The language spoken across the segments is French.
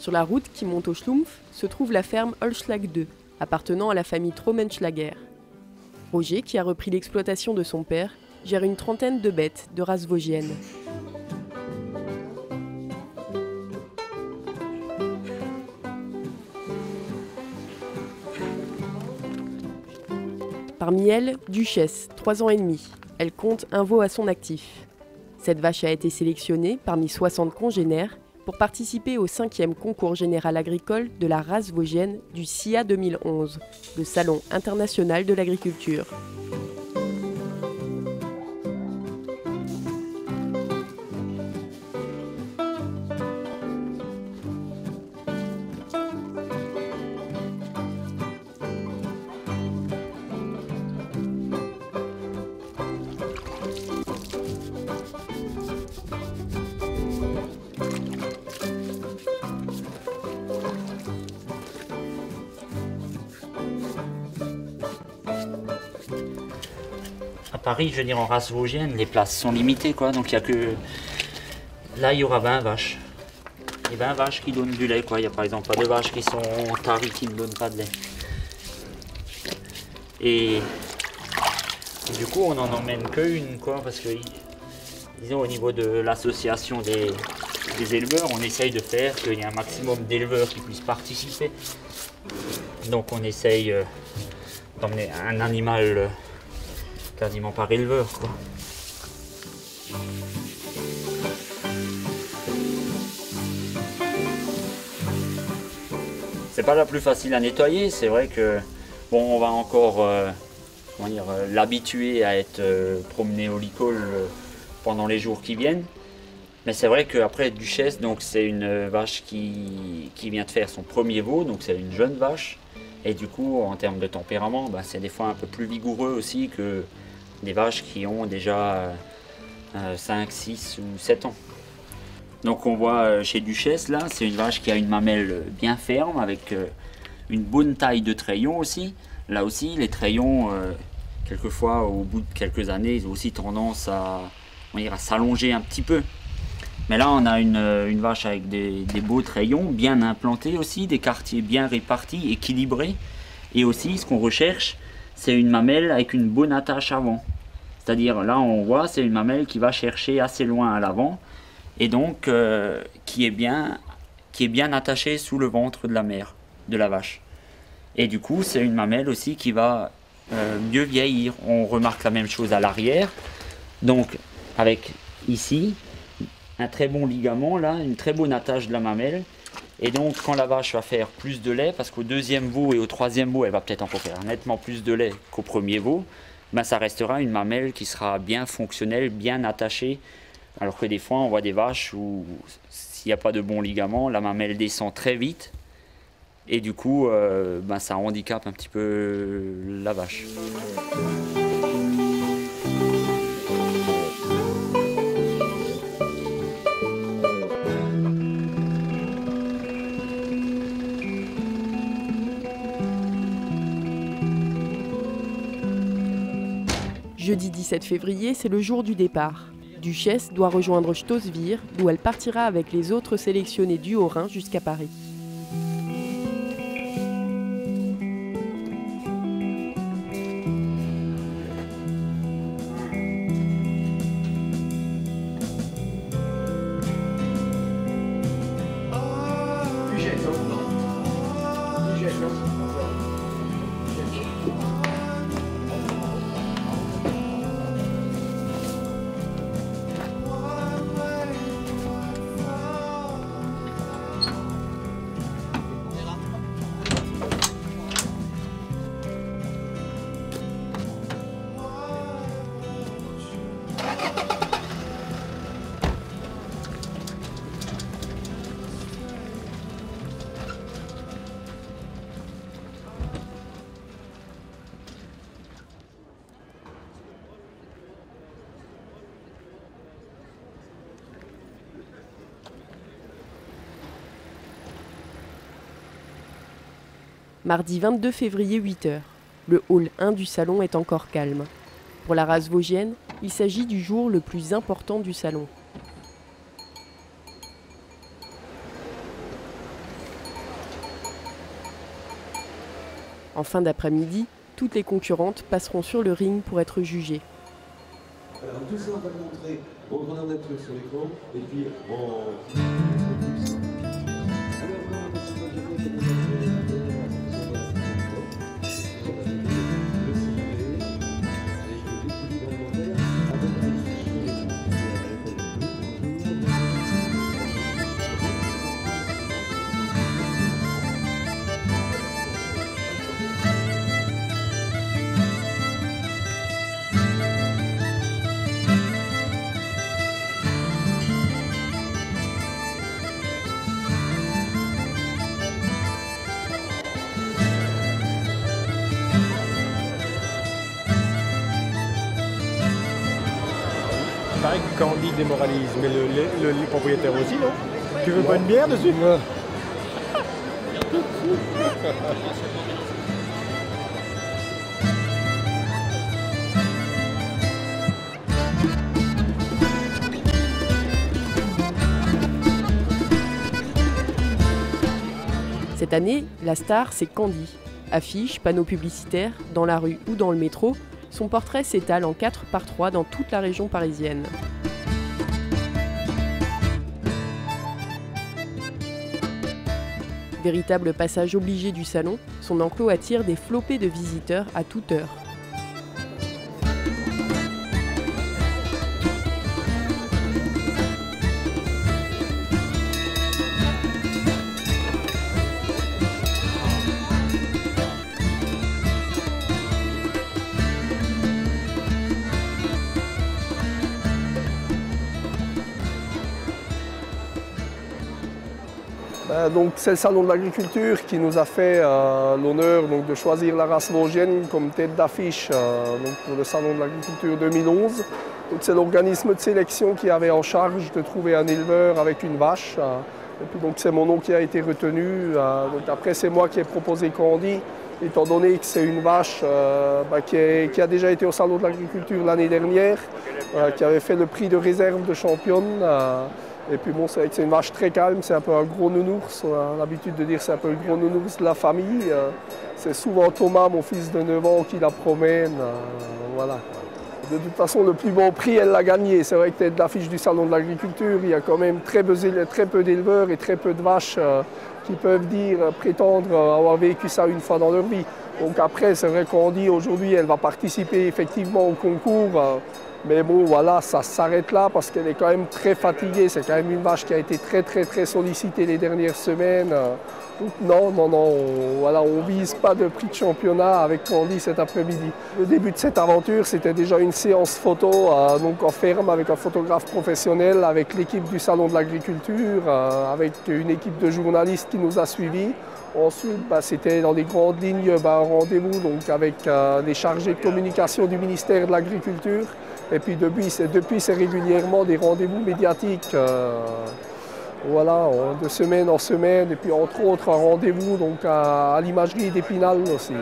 Sur la route qui monte au Schlumpf se trouve la ferme Holschlag II, appartenant à la famille Traumenschlager. Roger, qui a repris l'exploitation de son père, gère une trentaine de bêtes de race vosgienne. Parmi elles, Duchesse, 3 ans et demi. Elle compte un veau à son actif. Cette vache a été sélectionnée parmi 60 congénères pour participer au 5e concours général agricole de la race vosgienne du SIA 2011, le Salon international de l'agriculture. À Paris, je veux dire, en race vosgienne, les places sont limitées, quoi. Donc il y a que... Là, il y aura 20 vaches. Et 20 vaches qui donnent du lait, quoi. Il n'y a par exemple pas de vaches qui sont taries, qui ne donnent pas de lait. Et du coup, on n'en emmène qu'une, quoi. Parce que, disons, au niveau de l'association des éleveurs, on essaye de faire qu'il y ait un maximum d'éleveurs qui puissent participer. Donc on essaye d'emmener un animal... quasiment par éleveur, quoi. C'est pas la plus facile à nettoyer, c'est vrai que bon, on va encore l'habituer à être promené au licol pendant les jours qui viennent. Mais c'est vrai qu'après Duchesse, donc c'est une vache qui vient de faire son premier veau, donc c'est une jeune vache. Et du coup, en termes de tempérament, c'est des fois un peu plus vigoureux aussi que des vaches qui ont déjà 5, 6 ou 7 ans. Donc on voit chez Duchesse, là, c'est une vache qui a une mamelle bien ferme, avec une bonne taille de treillons aussi. Là aussi, les treillons, quelquefois, au bout de quelques années, ils ont aussi tendance à s'allonger un petit peu. Mais là, on a une vache avec des beaux treillons, bien implantés aussi, des quartiers bien répartis, équilibrés. Et aussi, ce qu'on recherche, c'est une mamelle avec une bonne attache avant. C'est-à-dire, là, on voit, c'est une mamelle qui va chercher assez loin à l'avant et donc qui est bien attachée sous le ventre de la mère, de la vache. Et du coup, c'est une mamelle aussi qui va mieux vieillir. On remarque la même chose à l'arrière. Donc, avec ici, un très bon ligament, là, une très bonne attache de la mamelle. Et donc, quand la vache va faire plus de lait, parce qu'au deuxième veau et au troisième veau, elle va peut-être encore faire nettement plus de lait qu'au premier veau, ça restera une mamelle qui sera bien fonctionnelle, bien attachée. Alors que des fois, on voit des vaches où, s'il n'y a pas de bon ligament, la mamelle descend très vite. Et du coup, ça handicape un petit peu la vache. Jeudi 17 février, c'est le jour du départ. Duchesse doit rejoindre Stoßwir, d'où elle partira avec les autres sélectionnés du Haut-Rhin jusqu'à Paris. Mardi 22 février 8h. Le hall 1 du salon est encore calme. Pour la race vosgienne, il s'agit du jour le plus important du salon. En fin d'après-midi, toutes les concurrentes passeront sur le ring pour être jugées. Alors tout ça, on va le montrer en grandeur nature sur l'écran, et puis en... Il paraît que Candy démoralise, mais les propriétaires aussi, non? Tu veux pas une bière dessus? Cette année, la star, c'est Candy. Affiches, panneaux publicitaires, dans la rue ou dans le métro, son portrait s'étale en 4x3 dans toute la région parisienne. Véritable passage obligé du salon, son enclos attire des flopées de visiteurs à toute heure. Donc c'est le salon de l'agriculture qui nous a fait l'honneur de choisir la race Vosgienne comme tête d'affiche pour le salon de l'agriculture 2011. C'est l'organisme de sélection qui avait en charge de trouver un éleveur avec une vache. Et puis c'est mon nom qui a été retenu. Donc après c'est moi qui ai proposé Candy, étant donné que c'est une vache qui a déjà été au salon de l'agriculture l'année dernière, qui avait fait le prix de réserve de championne. Et puis bon, c'est vrai que c'est une vache très calme, c'est un peu un gros nounours. On a l'habitude de dire que c'est un peu le gros nounours de la famille. C'est souvent Thomas, mon fils de 9 ans, qui la promène. Voilà. De toute façon, le plus bon prix, elle l'a gagné. C'est vrai que tête d'affiche du salon de l'agriculture, il y a quand même très peu d'éleveurs et très peu de vaches qui peuvent prétendre avoir vécu ça une fois dans leur vie. Donc après, c'est vrai qu'on dit aujourd'hui, elle va participer effectivement au concours. Mais bon, voilà, ça s'arrête là parce qu'elle est quand même très fatiguée. C'est quand même une vache qui a été très sollicitée les dernières semaines. Donc non, on vise pas de prix de championnat avec Candy cet après-midi. Le début de cette aventure, c'était déjà une séance photo donc en ferme avec un photographe professionnel, avec l'équipe du Salon de l'Agriculture, avec une équipe de journalistes qui nous a suivis. Ensuite, c'était dans les grandes lignes un rendez-vous donc avec les chargés de communication du ministère de l'Agriculture. Et puis depuis, c'est régulièrement des rendez-vous médiatiques, voilà, de semaine en semaine. Et puis entre autres, un rendez-vous donc à l'imagerie d'Épinal aussi.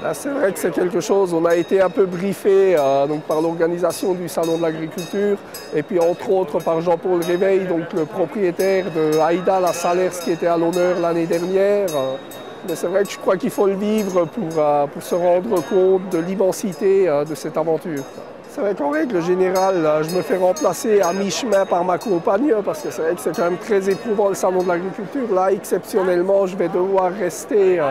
Là, c'est vrai que c'est quelque chose, on a été un peu briefé donc par l'organisation du Salon de l'Agriculture. Et puis entre autres par Jean-Paul Réveil, donc le propriétaire de Aïda la Salers qui était à l'honneur l'année dernière. Mais c'est vrai que je crois qu'il faut le vivre pour se rendre compte de l'immensité de cette aventure. C'est vrai qu'en règle générale, je me fais remplacer à mi-chemin par ma compagne parce que c'est vrai que c'est quand même très éprouvant le salon de l'agriculture. Là, exceptionnellement, je vais devoir rester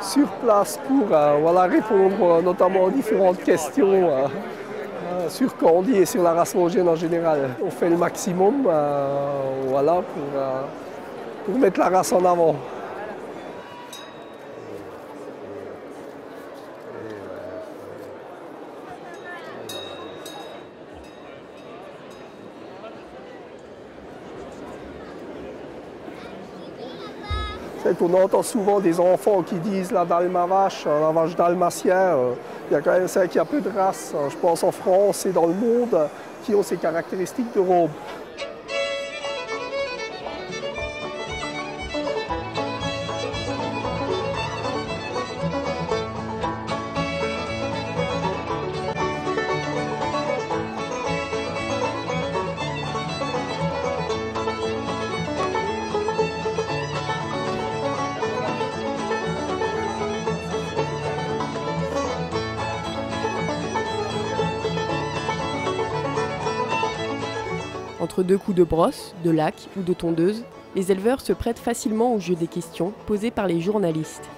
sur place pour répondre notamment aux différentes questions sur Candy et sur la race vosgienne en général. On fait le maximum pour mettre la race en avant. On entend souvent des enfants qui disent la dalma-vache, la vache dalmatien. Il y a quand même ça qu'il y a peu de races, je pense en France et dans le monde, qui ont ces caractéristiques de robe. Entre deux coups de brosse, de lac ou de tondeuse, les éleveurs se prêtent facilement au jeu des questions posées par les journalistes.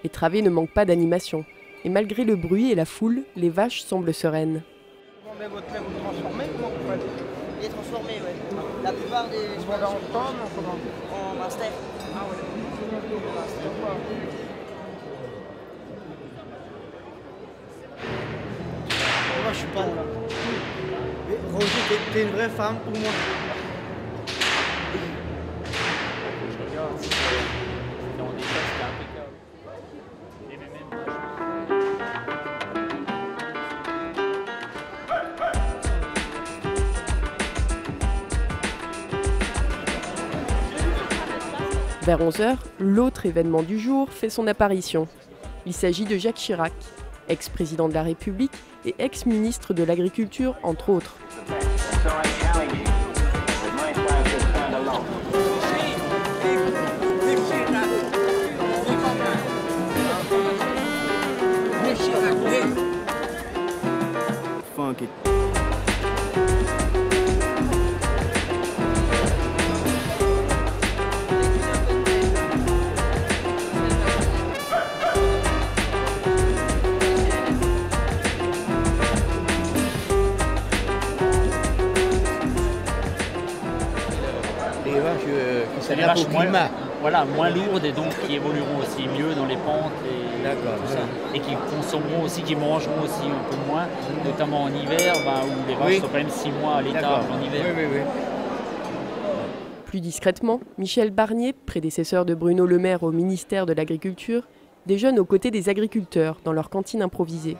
Les travées ne manquent pas d'animation. Et malgré le bruit et la foule, les vaches semblent sereines. Vous vendez votre lait, vous le transformez, comment vous faites? Il est transformé, oui. La plupart des... Vous vendez en tonnes ou comment? En master. Ah ouais. Moi, je suis pas là. Mais Roger, t'es une vraie femme pour moi. Je regarde, c'était en état, c'était impeccable. Et même Vers 11h, l'autre événement du jour fait son apparition. Il s'agit de Jacques Chirac, ex-président de la République et ex-ministre de l'Agriculture, entre autres. Des vaches qui c'est des s'adaptent vaches au moins, climat. voilà, moins lourdes et donc qui évolueront aussi mieux dans les pentes et D'accord, tout ça. ouais. Et qui consommeront aussi, qui mangeront aussi un peu moins, notamment en hiver, où les vaches Oui. sont quand même 6 mois à l'étable D'accord. en hiver. Oui, oui, oui. Plus discrètement, Michel Barnier, prédécesseur de Bruno Le Maire au ministère de l'Agriculture, déjeune aux côtés des agriculteurs dans leur cantine improvisée.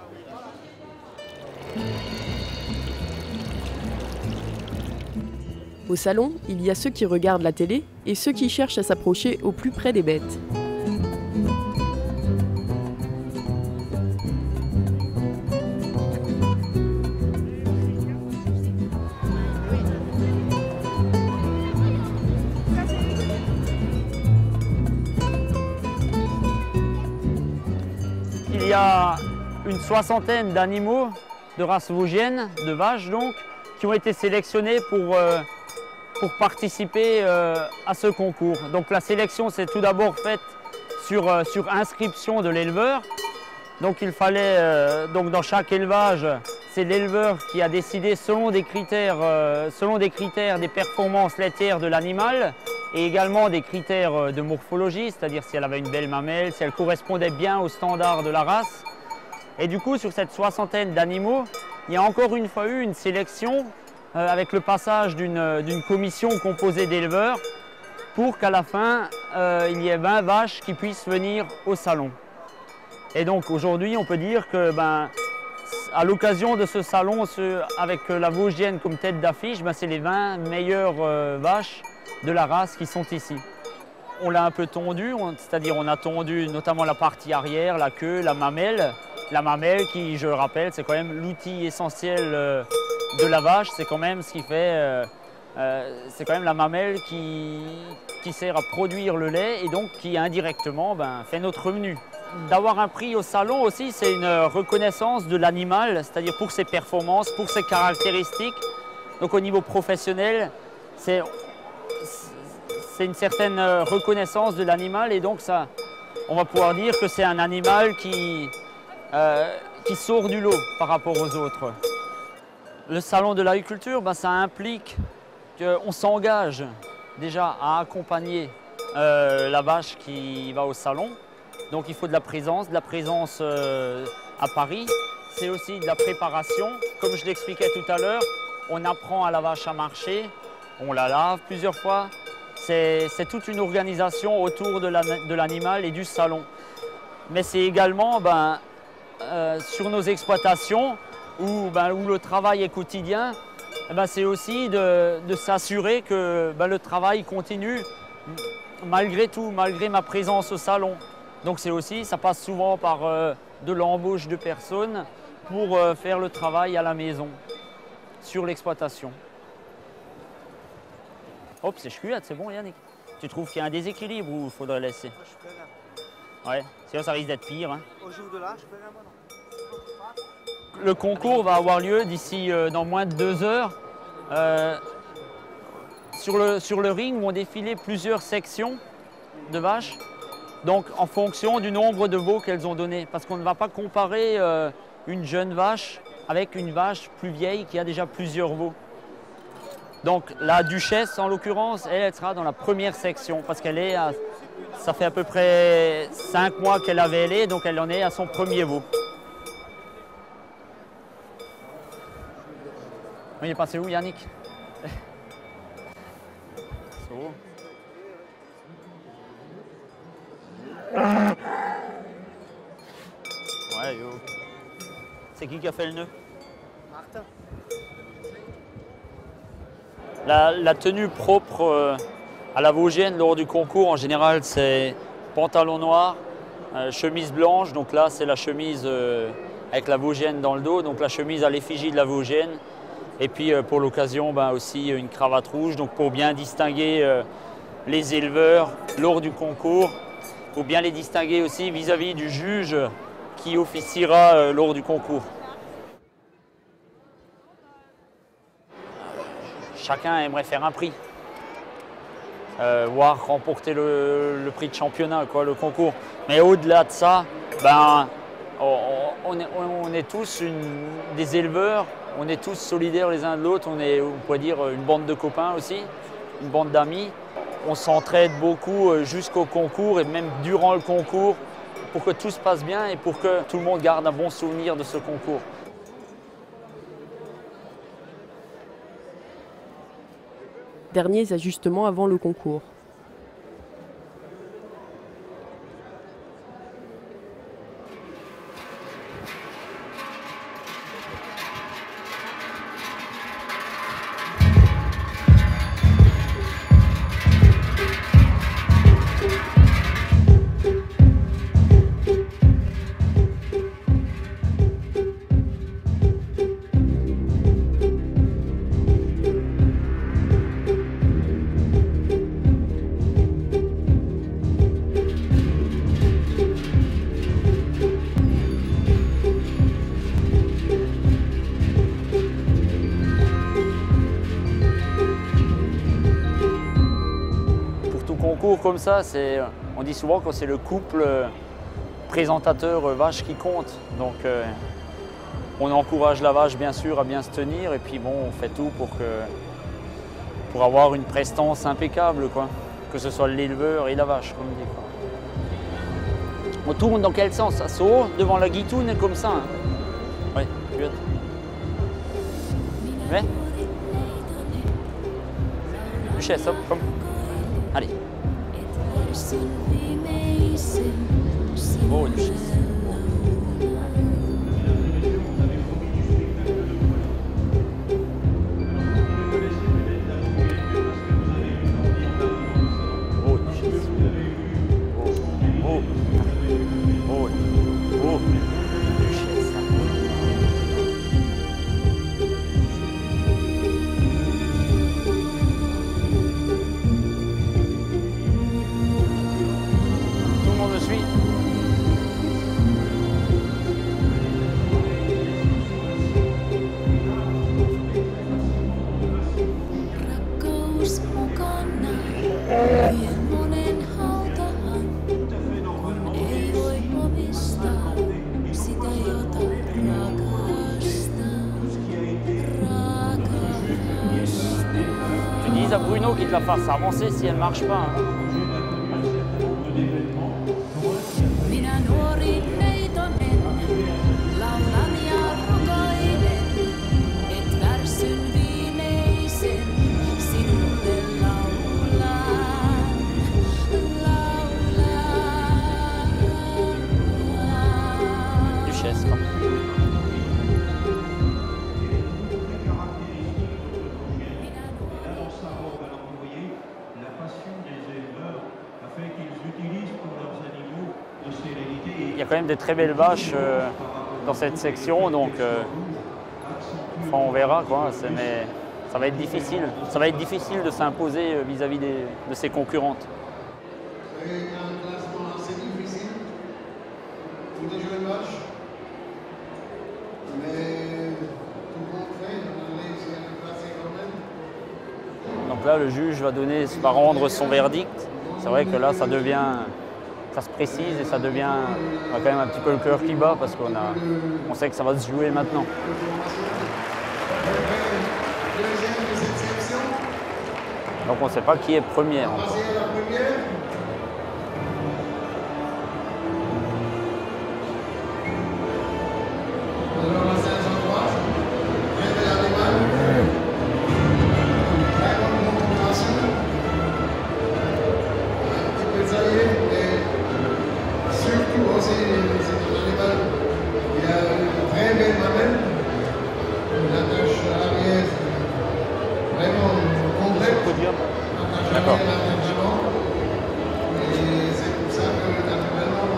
Au salon, il y a ceux qui regardent la télé et ceux qui cherchent à s'approcher au plus près des bêtes. Il y a une soixantaine d'animaux de race vosgienne, de vaches donc, qui ont été sélectionnés pour participer à ce concours. Donc la sélection s'est tout d'abord faite sur inscription de l'éleveur. Donc il fallait, donc dans chaque élevage, c'est l'éleveur qui a décidé selon des critères des performances laitières de l'animal et également des critères de morphologie, c'est-à-dire si elle avait une belle mamelle, si elle correspondait bien aux standards de la race. Et du coup, sur cette soixantaine d'animaux, il y a encore une fois eu une sélection avec le passage d'une commission composée d'éleveurs pour qu'à la fin, il y ait 20 vaches qui puissent venir au salon. Et donc aujourd'hui, on peut dire que à l'occasion de ce salon, avec la Vosgienne comme tête d'affiche, c'est les 20 meilleures vaches de la race qui sont ici. On l'a un peu tondu, c'est-à-dire on a tondu notamment la partie arrière, la queue, la mamelle. La mamelle qui, je le rappelle, c'est quand même l'outil essentiel de la vache, c'est quand même ce qui fait, c'est quand même la mamelle qui sert à produire le lait et donc qui indirectement fait notre revenu. D'avoir un prix au salon aussi, c'est une reconnaissance de l'animal, c'est-à-dire pour ses performances, pour ses caractéristiques. Donc au niveau professionnel, c'est une certaine reconnaissance de l'animal et donc ça, on va pouvoir dire que c'est un animal qui sort du lot par rapport aux autres. Le salon de l'agriculture, ça implique on s'engage déjà à accompagner la vache qui va au salon. Donc il faut de la présence à Paris. C'est aussi de la préparation. Comme je l'expliquais tout à l'heure, on apprend à la vache à marcher, on la lave plusieurs fois. C'est toute une organisation autour de l'animal et du salon. Mais c'est également sur nos exploitations où le travail est quotidien, c'est aussi de s'assurer que le travail continue malgré tout, malgré ma présence au salon. Donc ça passe souvent par de l'embauche de personnes pour faire le travail à la maison, sur l'exploitation. Hop, c'est chouette, c'est bon Yannick. Tu trouves qu'il y a un déséquilibre ou il faudrait laisser? Ouais, sinon ça risque d'être pire. Hein. Au jour de là, je peux rien non. Le concours va avoir lieu d'ici dans moins de 2 heures. Sur le ring vont défiler plusieurs sections de vaches. Donc en fonction du nombre de veaux qu'elles ont donné. Parce qu'on ne va pas comparer une jeune vache avec une vache plus vieille qui a déjà plusieurs veaux. Donc la duchesse en l'occurrence, elle sera dans la première section parce qu'elle est ça fait à peu près 5 mois qu'elle avait ailé, donc elle en est à son premier veau. Il est passé où Yannick? Ouais, yo. C'est qui a fait le nœud? Martin. La tenue propre à la Vosgienne lors du concours, en général, c'est pantalon noir, chemise blanche. Donc là, c'est la chemise avec la Vosgienne dans le dos, donc la chemise à l'effigie de la Vosgienne. Et puis pour l'occasion, aussi une cravate rouge, donc pour bien distinguer les éleveurs lors du concours, pour bien les distinguer aussi vis-à-vis du juge qui officiera lors du concours. Chacun aimerait faire un prix, voire remporter le prix de championnat, le concours. Mais au-delà de ça, on est tous des éleveurs, on est tous solidaires les uns de l'autre, on est, on pourrait dire, une bande de copains aussi, une bande d'amis. On s'entraide beaucoup jusqu'au concours et même durant le concours pour que tout se passe bien et pour que tout le monde garde un bon souvenir de ce concours. Derniers ajustements avant le concours. Comme ça, on dit souvent que c'est le couple présentateur-vache qui compte. Donc on encourage la vache bien sûr à bien se tenir et puis bon, on fait tout pour avoir une prestance impeccable, que ce soit l'éleveur et la vache, comme dit. On tourne dans quel sens? Ça saut devant la guitoune comme ça. Hein. Oui, good. Ouais. Duchesse, hop, comme. Allez. Oh, duchesse. Oh, duchesse. Oh, oh, oh, oh, duchesse. Tout le monde me suit. de la fasse avancer si elle ne marche pas. Hein. Duchesse, quand même. Il y a quand même des très belles vaches dans cette section, donc enfin, on verra quoi. Mais ça va être difficile. Ça va être difficile de s'imposer vis-à-vis de ses concurrentes. C'est un classement assez difficile pour des jeunes vaches, mais tout compte fait, on a réussi à le classer quand même. Donc là, le juge va rendre son verdict. C'est vrai que là, ça se précise et ça devient on a quand même un petit peu le cœur qui bat parce qu'on sait que ça va se jouer maintenant. Donc on ne sait pas qui est première. D'accord. Et c'est pour ça que naturellement,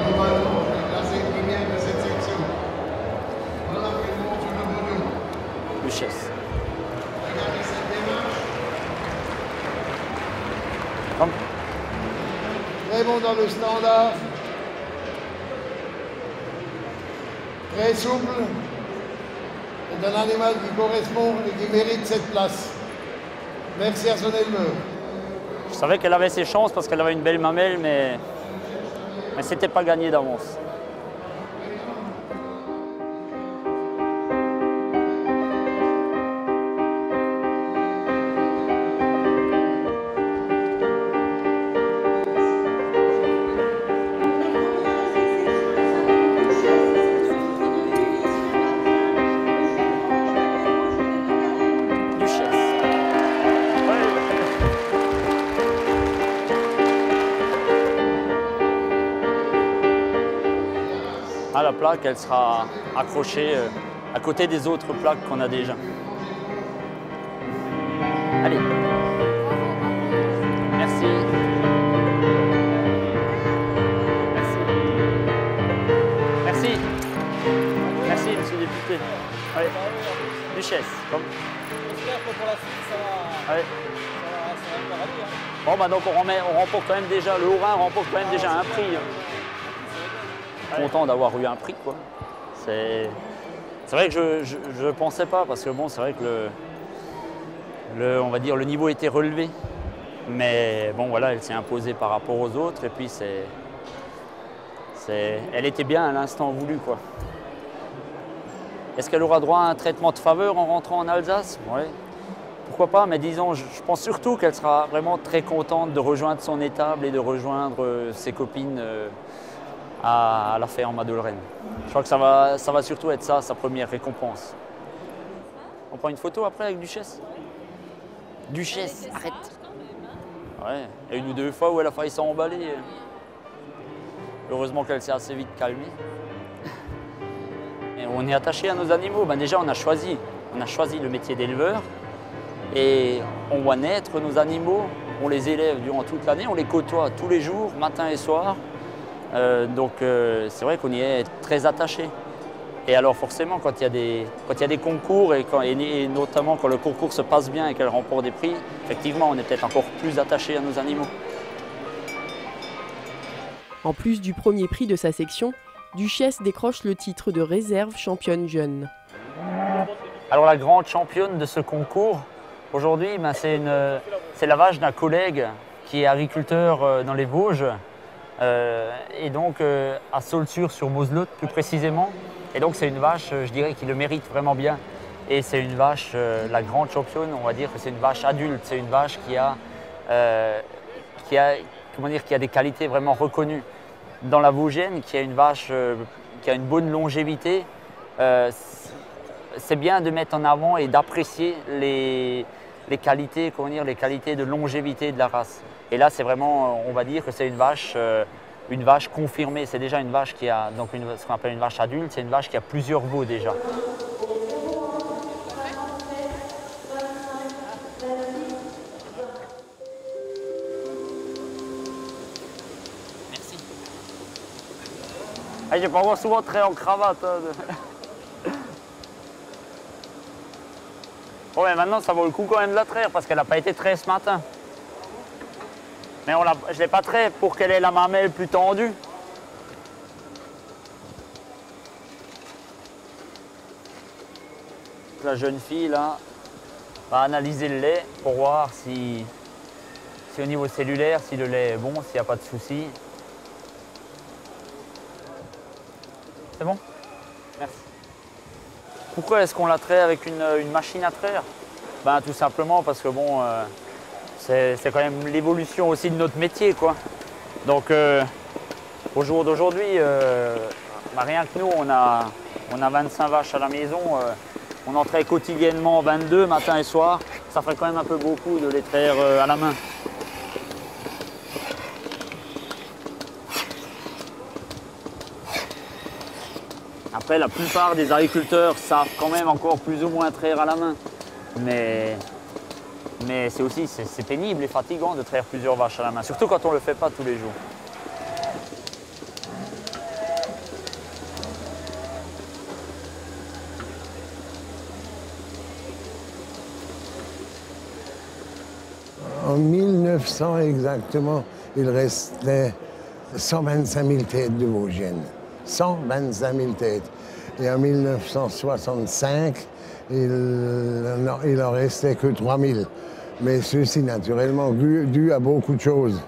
globalement, on est classé première de cette section. Voilà vraiment sur le podium. Duchesse. Regardez cette démarche. Comme. Très bon dans le standard. Très souple. C'est un animal qui correspond et qui mérite cette place. Merci à son éleveur. Je savais qu'elle avait ses chances parce qu'elle avait une belle mamelle, mais c'était pas gagné d'avance. À la plaque, elle sera accrochée à côté des autres plaques qu'on a déjà. Allez. Merci. Merci. Merci. Merci, monsieur le député. Allez. Duchesse. Comme. J'espère que pour la suite, ça va. Allez. Ça va faire aller, hein. Bon, bah donc on remporte quand même déjà, le Haut-Rhin remporte quand même déjà un prix. Content d'avoir eu un prix, quoi. C'est vrai que je ne pensais pas, parce que bon, c'est vrai que on va dire, le niveau était relevé. Mais bon, voilà, elle s'est imposée par rapport aux autres, et puis elle était bien à l'instant voulu, quoi. Est-ce qu'elle aura droit à un traitement de faveur en rentrant en Alsace? Ouais. Pourquoi pas, mais disons, je pense surtout qu'elle sera vraiment très contente de rejoindre son étable et de rejoindre ses copines à la ferme à Deulren. Je crois que ça va surtout être ça, sa première récompense. On prend une photo après avec Duchesse? Duchesse, arrête! Ouais, il y a une ou deux fois où elle a failli s'emballer. Heureusement qu'elle s'est assez vite calmée. Et on est attaché à nos animaux. Ben déjà, on a choisi le métier d'éleveur et on voit naître nos animaux, on les élève durant toute l'année, on les côtoie tous les jours, matin et soir. Donc c'est vrai qu'on y est très attaché. Et alors forcément, quand il y a des concours et notamment quand le concours se passe bien et qu'elle remporte des prix, effectivement, on est peut-être encore plus attaché à nos animaux. En plus du premier prix de sa section, Duchesse décroche le titre de réserve championne jeune. Alors la grande championne de ce concours, aujourd'hui, ben, c'est la vache d'un collègue qui est agriculteur dans les Vosges. Et donc à Saulxures sur Moselotte plus précisément. Et donc c'est une vache, je dirais, qui le mérite vraiment bien. Et c'est une vache, la grande championne, on va dire que c'est une vache adulte. C'est une vache qui a des qualités vraiment reconnues. Dans la Vosgienne, qui a une vache qui a une bonne longévité, c'est bien de mettre en avant et d'apprécier les qualités, les qualités de longévité de la race. Et là, c'est vraiment, on va dire que c'est une vache confirmée. C'est déjà une vache qui a, donc ce qu'on appelle une vache adulte, c'est une vache qui a plusieurs veaux déjà. Je ne vais pas voir souvent très en cravate. Hein. Bon, mais maintenant, ça vaut le coup quand même de la traire parce qu'elle n'a pas été traite ce matin. Mais je ne l'ai pas traite pour qu'elle ait la mamelle plus tendue. La jeune fille, là, va analyser le lait pour voir si au niveau cellulaire, si le lait est bon, s'il n'y a pas de soucis. C'est bon? Merci. Pourquoi est-ce qu'on la traite avec une machine à traire? Ben, tout simplement parce que bon, c'est quand même l'évolution aussi de notre métier, quoi. Donc au jour d'aujourd'hui, rien que nous, on a 25 vaches à la maison. On en traite quotidiennement 22 matin et soir. Ça ferait quand même un peu beaucoup de les traire à la main. Après, la plupart des agriculteurs savent quand même encore plus ou moins traire à la main. Mais c'est aussi c'est pénible et fatigant de traire plusieurs vaches à la main, surtout quand on ne le fait pas tous les jours. En 1900 exactement, il restait 125 000 têtes de Vosgienne. 125 000 têtes. Et en 1965, il en restait que 3 000. Mais ceci, naturellement, dû à beaucoup de choses.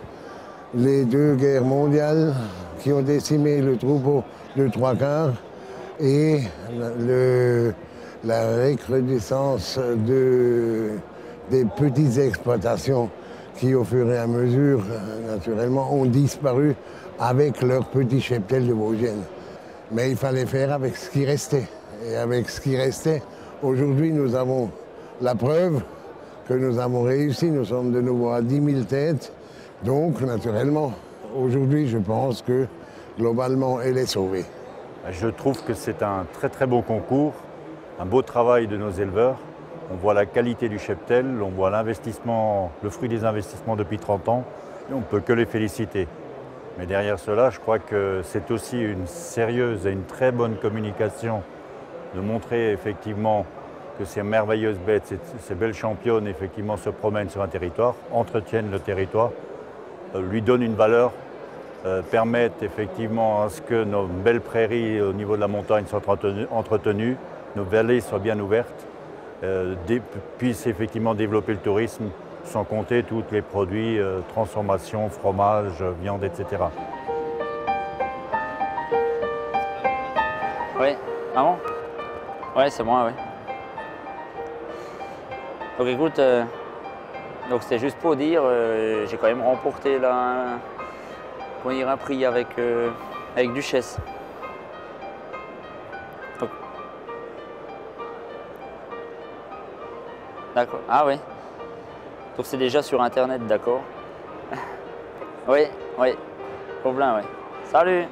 Les 2 guerres mondiales qui ont décimé le troupeau de 3/4 et la recrudescence des petites exploitations qui, au fur et à mesure, naturellement, ont disparu avec leur petit cheptel de Vosgienne. Mais il fallait faire avec ce qui restait. Et avec ce qui restait, aujourd'hui, nous avons la preuve que nous avons réussi. Nous sommes de nouveau à 10 000 têtes. Donc, naturellement, aujourd'hui, je pense que, globalement, elle est sauvée. Je trouve que c'est un très très beau concours, un beau travail de nos éleveurs. On voit la qualité du cheptel, on voit l'investissement, le fruit des investissements depuis 30 ans, et on ne peut que les féliciter. Mais derrière cela, je crois que c'est aussi une sérieuse et une très bonne communication de montrer effectivement que ces merveilleuses bêtes, ces belles championnes, effectivement, se promènent sur un territoire, entretiennent le territoire, lui donnent une valeur, permettent effectivement à ce que nos belles prairies au niveau de la montagne soient entretenues, nos vallées soient bien ouvertes, puissent effectivement développer le tourisme, sans compter tous les produits, transformation, fromage, viande, etc. Oui, ah bon? Oui, c'est moi, oui. Donc écoute, donc c'était juste pour dire, j'ai quand même remporté là, un prix avec Duchesse. D'accord, ah oui. Donc c'est déjà sur internet, d'accord? Oui, oui, problème, oui. Salut!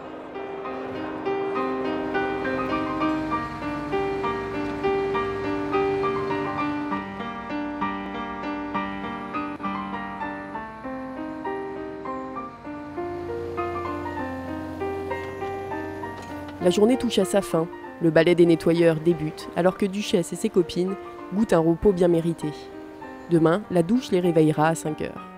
La journée touche à sa fin. Le balai des nettoyeurs débute, alors que Duchesse et ses copines goûtent un repos bien mérité. Demain, la douche les réveillera à 5 heures.